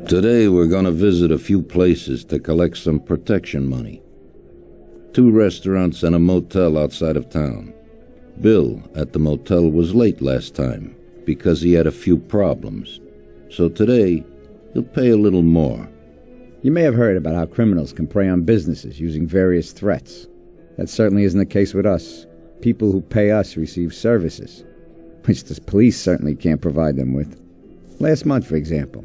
Today we're gonna visit a few places to collect some protection money. 2 restaurants and a motel outside of town. Bill at the motel was late last time because he had a few problems. So today, he'll pay a little more. You may have heard about how criminals can prey on businesses using various threats. That certainly isn't the case with us. People who pay us receive services, which the police certainly can't provide them with. Last month, for example,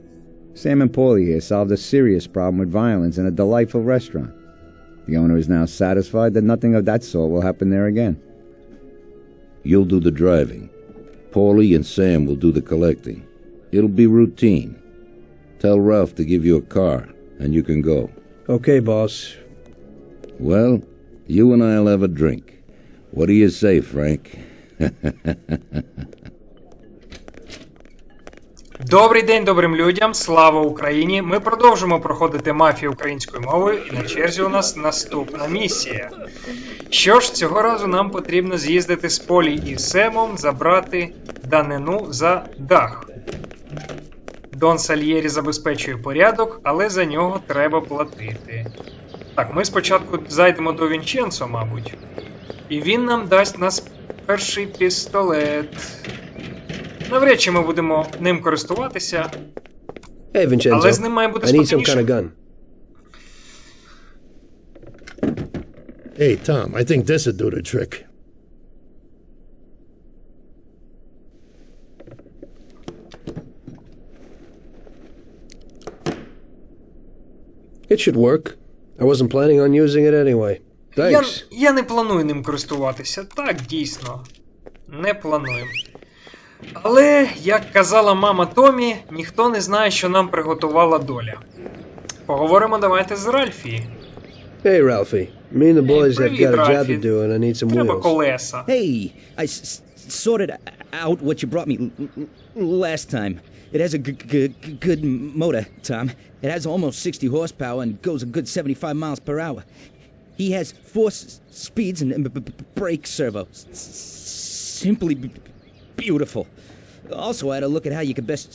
Sam and Paulie here solved a serious problem with violence in a delightful restaurant. The owner is now satisfied that nothing of that sort will happen there again. You'll do the driving. Paulie and Sam will do the collecting. It'll be routine. Tell Ralph to give you a car, and you can go. Okay, boss. Well, you and I'll have a drink. What do you say, Frank? Добрий день добрим людям, слава Україні! Ми продовжимо проходити Мафію українською мовою, і на черзі у нас наступна місія. Що ж, цього разу нам потрібно з'їздити з Полі і Семом, забрати данину за дах. Дон Сальєрі забезпечує порядок, але за нього треба платити. Так, ми спочатку зайдемо до Вінченцо, мабуть. І він нам дасть нас перший пістолет. Навряд чи ми будемо ним користуватися. Hey, Vincenzo. Але з ним має бути I need some спокійніше. kind of gun. Hey, Tom, I think this would do the trick. It should work. I wasn't planning on using it anyway. Thanks. Я не планую ним користуватися. Так, дійсно. Не планую. Але, як казала мама Томі, ніхто не знає, що нам приготувала доля. Поговоримо давайте з Ральфі. Hey, Ralphie. Me and the boys have Привіт, got a job Ральфі. to do, and I need some Треба wheels. колеса. Hey, I sorted out what you brought me last time. It has a good motor, Tom. It has almost 60 horsepower and goes a good 75 miles per hour. He has 4 speeds and brake servo. Simply beautiful. Also, I had a look at how you could best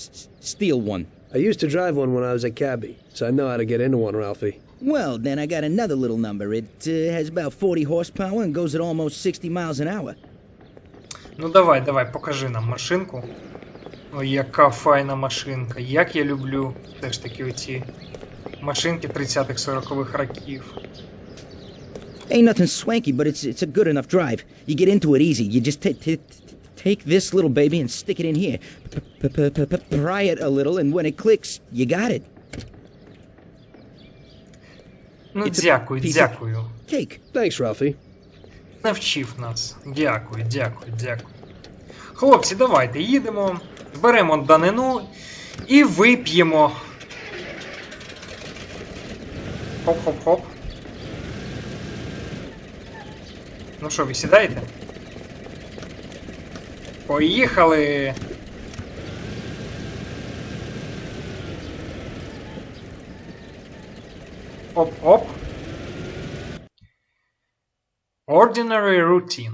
steal one. I used to drive one when I was a cabbie, so I know how to get into one, Ralphie. Well, then I got another little number. It has about 40 horsepower and goes at almost 60 miles an hour. Ну давай, покажи нам машинку. Ой, яка файна машинка. Як я люблю все ж таки оці машинки 30-х-40-х років. Ain't nothing swanky, but it's a good enough drive. You get into it easy. You just take this little baby and stick it in here. Pry it a little, and when it clicks, you got it. Ну, дякую. Cake. Thanks, Ralphie. Навчив нас. Дякую. Хлопці, давайте їдемо, беремо данину і вип'ємо. Хоп-хоп-хоп. Ну що, ви сідаєте? Поїхали! Оп-оп. Ordinary routine.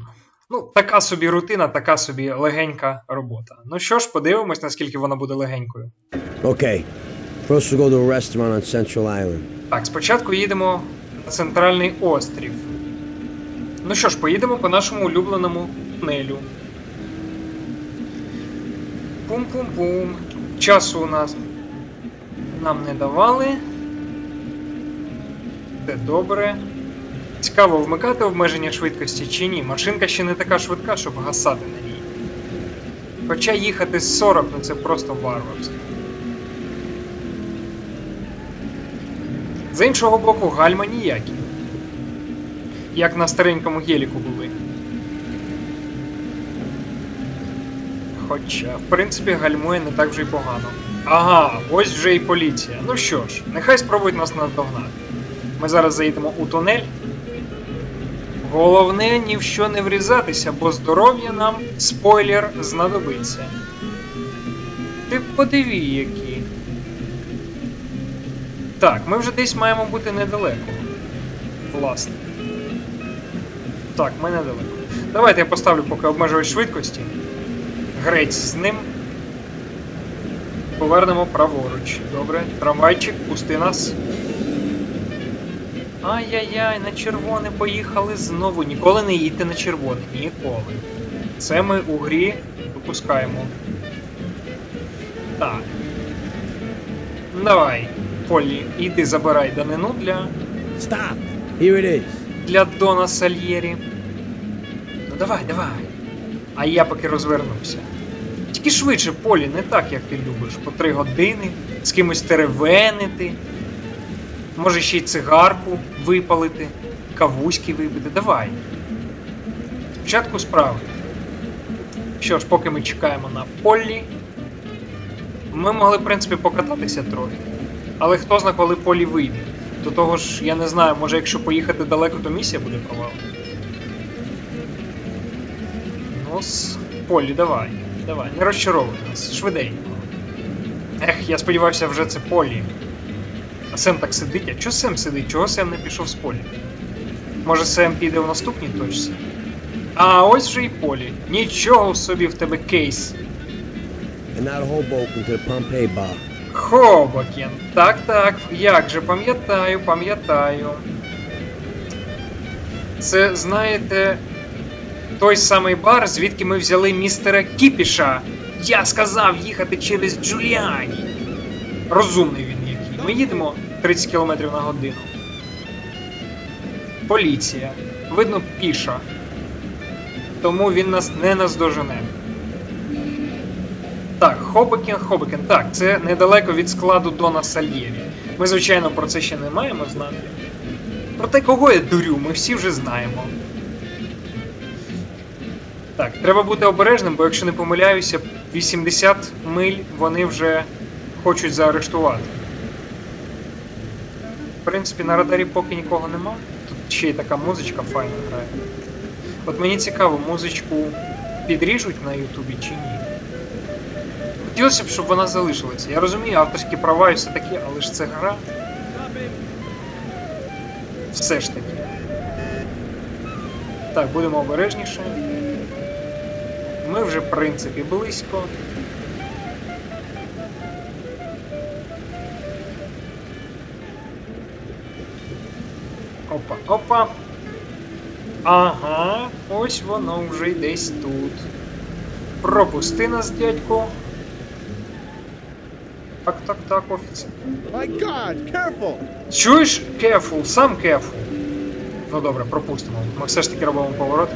Ну, така собі рутина, така собі легенька робота. Ну що ж, подивимось, наскільки вона буде легенькою. Okay. First we'll go to a restaurant on Central Island. Так, спочатку їдемо на центральний острів. Ну що ж, поїдемо по нашому улюбленому тунелю. Пум-пум-пум. Часу у нас нам не давали. Це добре. Цікаво, вмикати обмеження швидкості чи ні. Машинка ще не така швидка, щоб гасати на ній. Хоча їхати з 40, ну це просто варварсько. З іншого боку, гальма ніякі. Як на старенькому геліку були. Хоча, в принципі, гальмує не так вже й погано. Ага, ось вже і поліція. Ну що ж, нехай спробують нас наздогнати. Ми зараз заїдемо у тунель. Головне ні в що не врізатися, бо здоров'я нам, спойлер, знадобиться. Ти подиви, які. Так, ми вже десь маємо бути недалеко. Власне. Так, ми недалеко. Давайте я поставлю поки обмежувач швидкості. Грець з ним. повернемо праворуч. Добре, трамвайчик, пусти нас. Ай-яй-яй, на червоне поїхали знову. Ніколи не їдьте на червоне, ніколи. Це ми у грі допускаємо. Так. Давай, Полі, іди забирай данину для... Stop! Here it is. Для Дона Сальєрі. Ну давай, давай. А я поки розвернуся. Тільки швидше, Полі, не так, як ти любиш. По 3 години, з кимось теревенити. Може ще й цигарку випалити, кавуськи випити. Давай. Спочатку справи. Що ж, поки ми чекаємо на Полі, ми могли, в принципі, покататися трохи. Але хто зна, коли Полі вийде. До того ж, я не знаю, може якщо поїхати далеко, то місія буде провалена. Ну, Полі, давай. Давай, не розчаровуй нас, швиденько. Ех, я сподівався, вже це Полі. А Сем так сидить. А чого Сем сидить? Чого Сем не пішов з Полі? Може Сем піде в наступній точці? А ось вже і Полі. Нічого собі в тебе кейс. And not a Hoboken to the Pompeii bar. Хобокен. Так, так, як же, пам'ятаю, пам'ятаю. Це, знаєте, той самий бар, звідки ми взяли містера Кіпіша. Я сказав їхати через Джуліані. Розумний він який. Ми їдемо 30 км на годину. Поліція. Видно, піша. Тому він нас не наздожене. Так, Хобокен, так, це недалеко від складу Дона Сальєрі. Ми, звичайно, про це ще не маємо знати. Проте кого я дурю, ми всі вже знаємо. Так, треба бути обережним, бо якщо не помиляюся, 80 миль вони вже хочуть заарештувати. В принципі, на радарі поки нікого нема. Тут ще й така музичка файна грає. От мені цікаво, музичку підріжуть на Ютубі чи ні? Хотілося б, щоб вона залишилася. Я розумію, авторські права і все таке, але ж це гра. Все ж таки. Так, будемо обережніше. Ми вже, в принципі, близько. Опа, опа. Ага, ось воно вже й десь тут. Пропусти нас, дядько. Так, офіцер. My God, careful! Чуєш? Careful, сам careful. Ну добре, пропустимо. Ми все ж таки робимо поворот.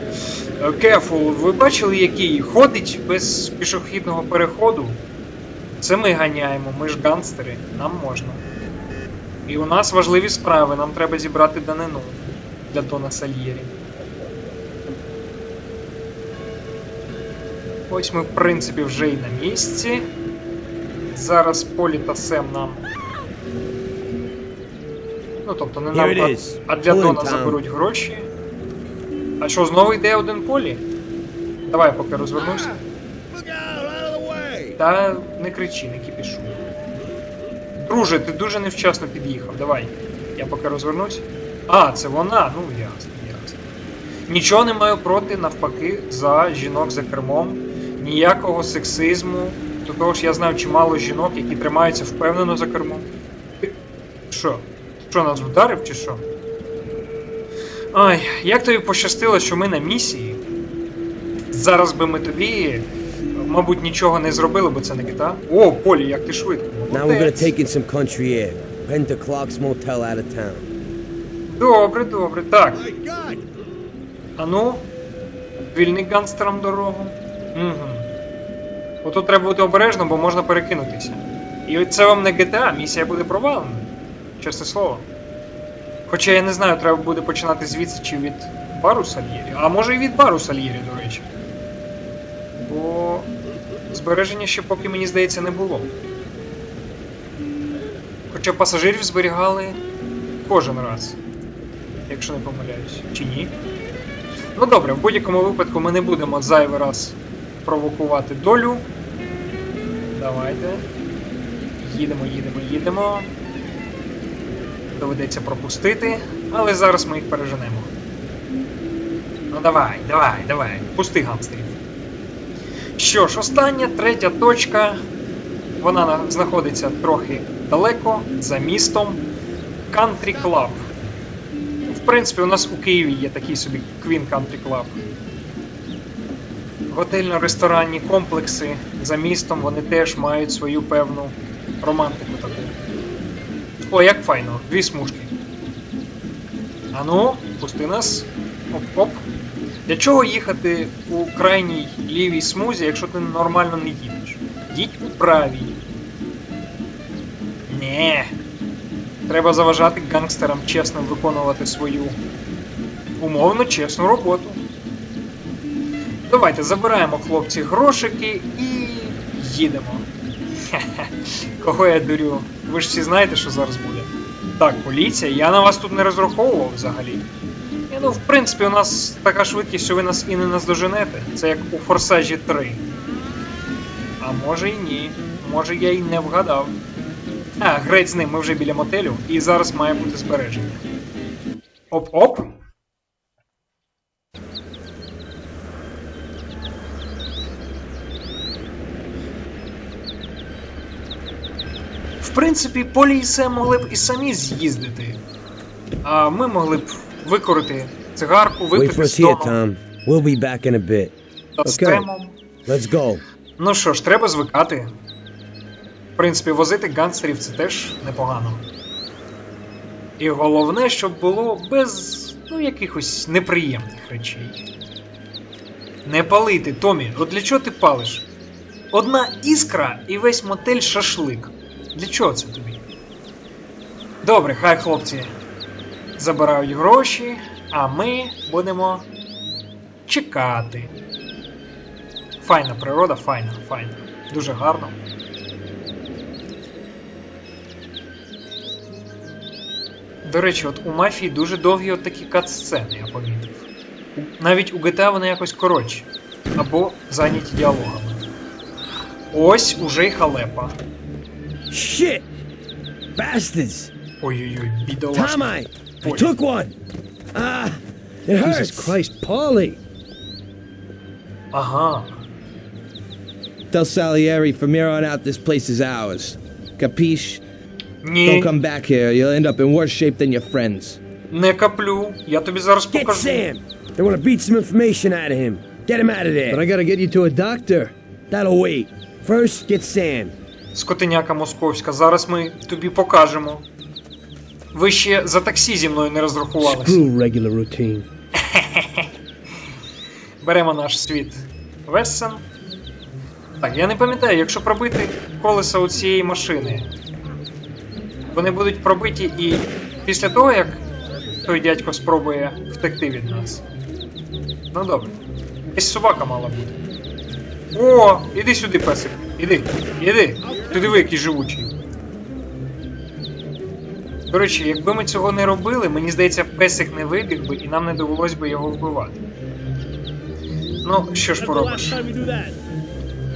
Careful, ви бачили, який ходить без пішохідного переходу? Це ми ганяємо, ми ж ганстери, нам можна. І у нас важливі справи, нам треба зібрати данину для Дона Сальєрі. Ось ми, в принципі, вже і на місці. Зараз Полі та Сем нам... Ну, тобто не нам, а для Дона заберуть гроші. А що, знову йде один Полі? Давай, поки розвернуся. Та не кричи, не кипішу. Друже, ти дуже невчасно під'їхав, давай. Я поки розвернусь. А, це вона, ну ясно, ясно. Нічого не маю проти, навпаки, за жінок за кермом. Ніякого сексизму. До того ж, я знаю чимало жінок, які тримаються впевнено за кермом. Що? Що, нас вдарив чи що? Ай, як тобі пощастило, що ми на місії? Зараз би ми тобі, мабуть, нічого не зробили, бо це не GTA. О, Полі, як ти швидко. Now we're gonna take in some country air. Rent a Clark's motel out of town. Добре, добре, так. Ану, вільний гангстерам дорогу. Угу. Отут треба бути обережним, бо можна перекинутися. І це вам не GTA, місія буде провалена. Чесне слово. Хоча я не знаю, треба буде починати звідси чи від бару Сальєрі. А може і від бару Сальєрі, до речі. Бо збереження ще поки, мені здається, не було. Хоча пасажирів зберігали кожен раз. Якщо не помиляюсь. Чи ні? Ну добре, в будь-якому випадку ми не будемо зайвий раз провокувати долю. Давайте. Їдемо. Доведеться пропустити, але зараз ми їх переженемо. Ну давай. Пусти гангстерів. Що ж, остання, третя точка. Вона знаходиться трохи далеко, за містом. Country Club. В принципі, у нас у Києві є такий собі Queen Country Club. Готельно-ресторанні комплекси за містом, вони теж мають свою певну романтику таку. О, як файно, 2 смужки. Ану, пусти нас. Оп-оп. Для чого їхати у крайній лівій смузі, якщо ти нормально не їдеш? Їдь у правій. Не. Треба заважати гангстерам чесно виконувати свою умовно чесну роботу. Давайте забираємо, хлопці, грошики і їдемо. Хе-хе. Кого я дурю? Ви ж всі знаєте, що зараз буде. Так, поліція, я на вас тут не розраховував взагалі. Ну, в принципі, у нас така швидкість, що ви нас і не наздоженете. Це як у Форсажі 3. А може і ні. Може я й не вгадав. А, греть з ним, ми вже біля мотелю, і зараз має бути збереження. Оп-оп. В принципі, Полі і Сем могли б і самі з'їздити. А ми могли б викорити цигарку, Wait випити for з us here, Домом Tom. We'll be back in a bit. та з Темом. Let's go. Ну що ж, треба звикати. В принципі, возити гангстерів це теж непогано. І головне, щоб було без, якихось неприємних речей. Не палити, Томі, от для чого ти палиш? Одна іскра і весь мотель шашлик. Для чого це тобі? Добре, хай хлопці забирають гроші, а ми будемо чекати. Файна природа, файна. Дуже гарно. До речі, от у Мафії дуже довгі от такі кат-сцени, я помітив. Навіть у GTA вони якось коротші. Або зайняті діалогами. Ось уже й халепа. Shit! Bastards! Ой-ой-ой, бідолашна. Tom, I took one! Ah, it hurts! Jesus Christ, Paulie! Ага. Tell Salieri from here on out this place is ours. Capiche? Don't Ні, come back here. You'll end up in worse shape than your friends. не каплю. Я тобі зараз Get покажу. Sam! They want to beat some information out of him. Get him out of But I there. gotta get you to a doctor. That'll wait. First, get Sam. Скотиняка московська, зараз ми тобі покажемо. Ви ще за таксі зі мною не розрахувалися. Screw regular routine. Беремо наш світ Вессен. Так, я не пам'ятаю, якщо пробити колеса у цієї машини, вони будуть пробиті і після того, як той дядько спробує втекти від нас. Ну добре. Десь собака мала бути. О, іди сюди, песик. Іди. Ти диви, який живучий. До речі, якби ми цього не робили, мені здається, песик не вибіг би і нам не довелось би його вбивати. Ну, що ж поробиш.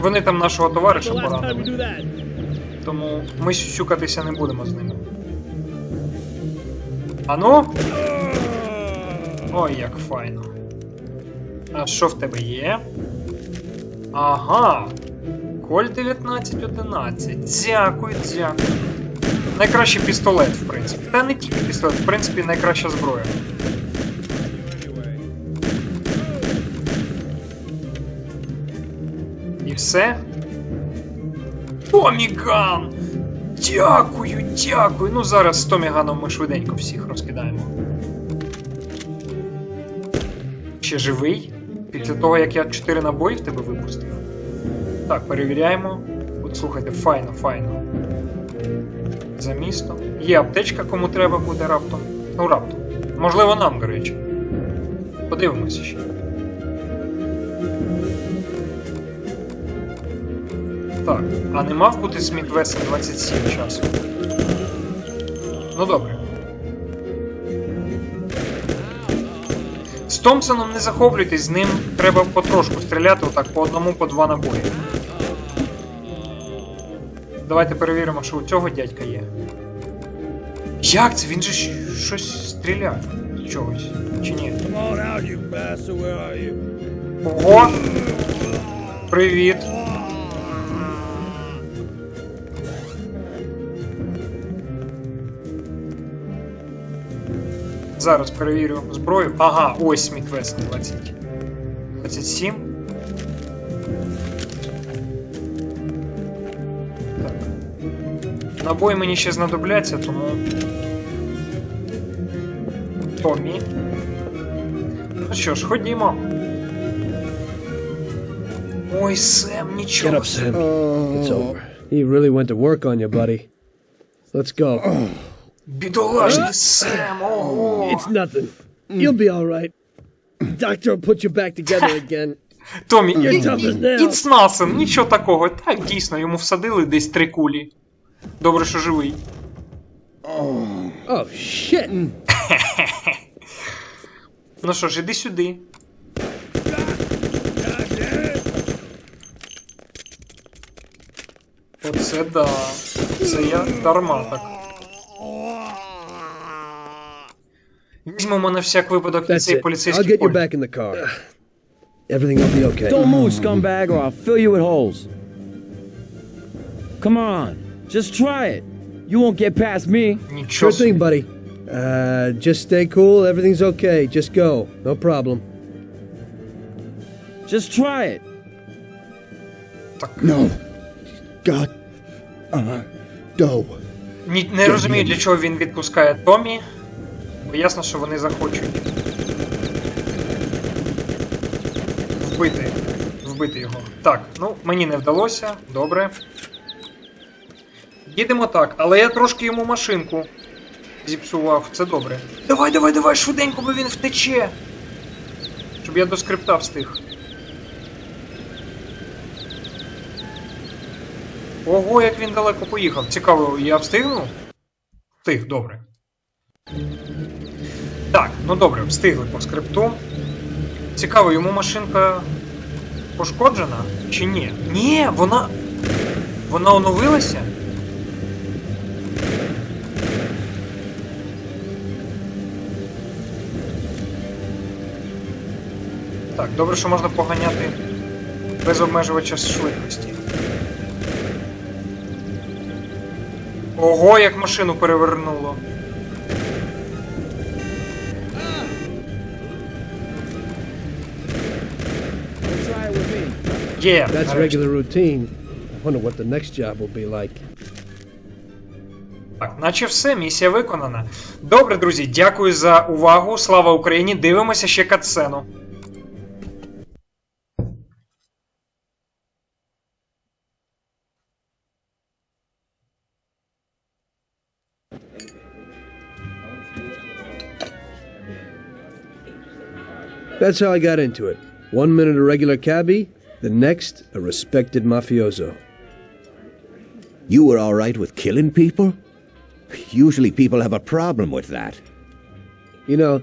Вони там нашого товариша поранили. Тому ми сюсюкатися не будемо з ними. Ану? Ой, як файно. А що в тебе є? Ага. Коль 1911. Дякую. Найкращий пістолет, в принципі. Та не тільки пістолет, в принципі, найкраща зброя. І все? Томіган! Дякую! Ну зараз з Томіганом ми швиденько всіх розкидаємо. Ще живий? Після того, як я 4 набої в тебе випустив? Так, перевіряємо. От слухайте, файно. За місто. Є аптечка, кому треба буде раптом. Ну, раптом. Можливо, нам, до речі. Подивимося ще. Так, а не мав бути Сміт Весен 27 часу? Ну добре. З Томпсоном не захоплюйтесь, з ним треба потрошку стріляти, отак, по одному, по 2 набої. Давайте перевіримо, що у цього дядька є. Як це? Він же щось стріляв з чогось, чи ні? Ого! Привіт! Зараз перевірю зброю. Ага, ось мій квест 27. Так. Набої мені ще знадобляться, тому... Томі. Ну що ж, ходімо. Ой, Сем, Get нічого. up, Sam. It's over. He really went to work on you, buddy. Let's go. Бідолашний Сем, ого. It's nothing. You'll be all right. Doctor will put you back together again. Томі, You're tough as nails. it's nothing, нічого такого. Так, дійсно, йому всадили десь 3 кулі. Добре, що живий. Oh, shit. Ну що ж, іди сюди. Оце да. Це я дарма так. Візьмемо на всяк випадок і That's цей it. I'll поліцейський get you полі. back in the car. Everything will be okay. Don't move, scumbag, or I'll fill you with holes. Come on, just try it. You won't get past me. Нічого Sure собі. thing, buddy. Just stay cool. Everything's okay. Just go. No problem. Just try it. No. God. Go. Не розумію, для чого він відпускає Томі. Бо ясно, що вони захочуть. Вбити його. Так, ну, мені не вдалося. Добре. Їдемо так, але я трошки йому машинку зіпсував. Це добре. Давай, швиденько, бо він втече. Щоб я до скрипта встиг. Ого, як він далеко поїхав. Цікаво, я встигну? Встиг, добре. Так, ну добре, встигли по скрипту. Цікаво, йому машинка пошкоджена чи ні? Ні, вона оновилася? Так, добре, що можна поганяти без обмежувача швидкості. Ого, як машину перевернуло. Try it with me. Є, That's нарешті. regular routine. I wonder what the next job will be like. Так, наче все, місія виконана. Добре, друзі, дякую за увагу. Слава Україні! Дивимося ще катсцену. That's how I got into it. 1 minute a regular cabbie, the next a respected mafioso. You were all right with killing people? Usually people have a problem with that. You know,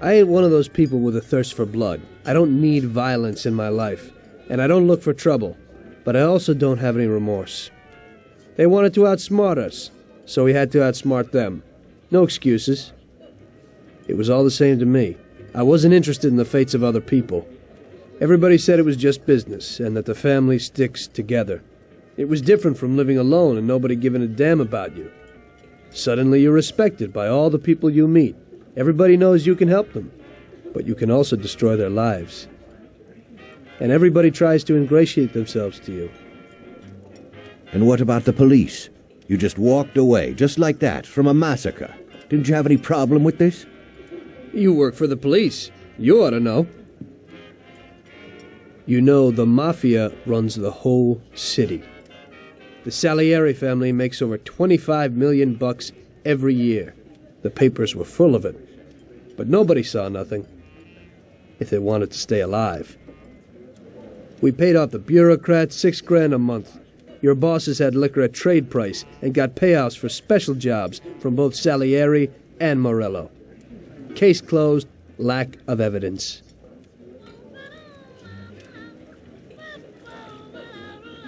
I ain't one of those people with a thirst for blood. I don't need violence in my life, and I don't look for trouble, but I also don't have any remorse. They wanted to outsmart us, so we had to outsmart them. No excuses. It was all the same to me. I wasn't interested in the fates of other people. Everybody said it was just business, and that the family sticks together. It was different from living alone and nobody giving a damn about you. Suddenly you're respected by all the people you meet. Everybody knows you can help them, but you can also destroy their lives. And everybody tries to ingratiate themselves to you. And what about the police? You just walked away, just like that, from a massacre. Didn't you have any problem with this? You work for the police. You ought to know. You know, the Mafia runs the whole city. The Salieri family makes over $25 million every year. The papers were full of it. But nobody saw nothing. If they wanted to stay alive. We paid off the bureaucrats $6,000 a month. Your bosses had liquor at trade price and got payouts for special jobs from both Salieri and Morello. Case closed, lack of evidence.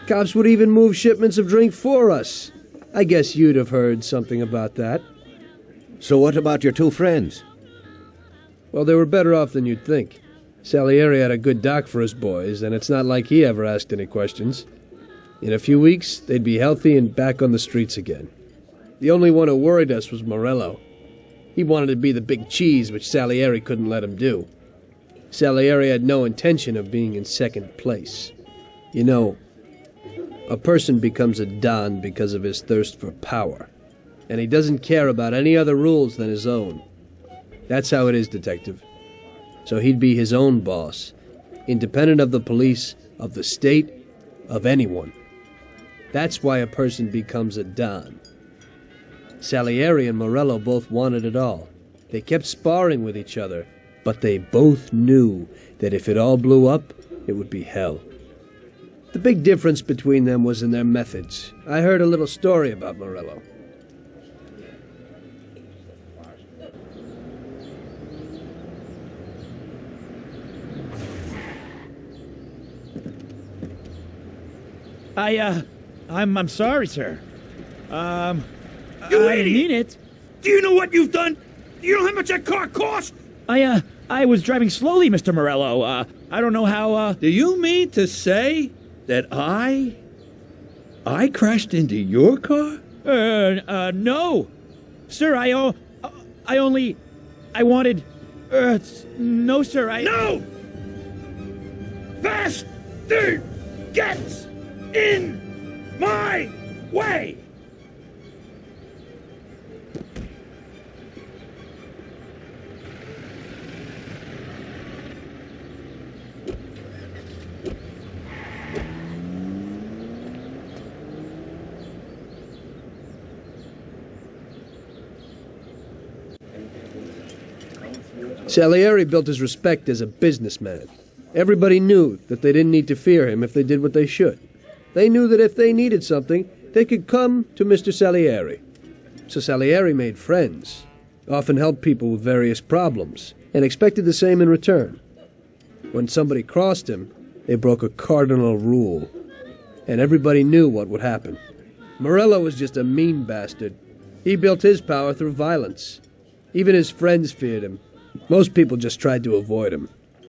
Cops would even move shipments of drink for us. I guess you'd have heard something about that. So what about your two friends? Well, they were better off than you'd think. Salieri had a good doc for his boys, and it's not like he ever asked any questions. In a few weeks, they'd be healthy and back on the streets again. The only one who worried us was Morello. He wanted to be the big cheese, which Salieri couldn't let him do. Salieri had no intention of being in second place. You know, a person becomes a Don because of his thirst for power, and he doesn't care about any other rules than his own. That's how it is, Detective. So he'd be his own boss, independent of the police, of the state, of anyone. That's why a person becomes a Don. Salieri and Morello both wanted it all. They kept sparring with each other, but they both knew that if it all blew up, it would be hell. The big difference between them was in their methods. I heard a little story about Morello. I'm sorry, sir. You I idiot! mean it. Do you know what you've done? Do you know how much that car cost? I was driving slowly, Mr. Morello. I don't know how, Do you mean to say that I crashed into your car? no. Sir, I wanted, no, sir, No! Bastard gets in my way! Salieri built his respect as a businessman. Everybody knew that they didn't need to fear him if they did what they should. They knew that if they needed something, they could come to Mr. Salieri. So Salieri made friends, often helped people with various problems, and expected the same in return. When somebody crossed him, they broke a cardinal rule, and everybody knew what would happen. Morello was just a mean bastard. He built his power through violence. Even his friends feared him. Most people just tried to avoid him.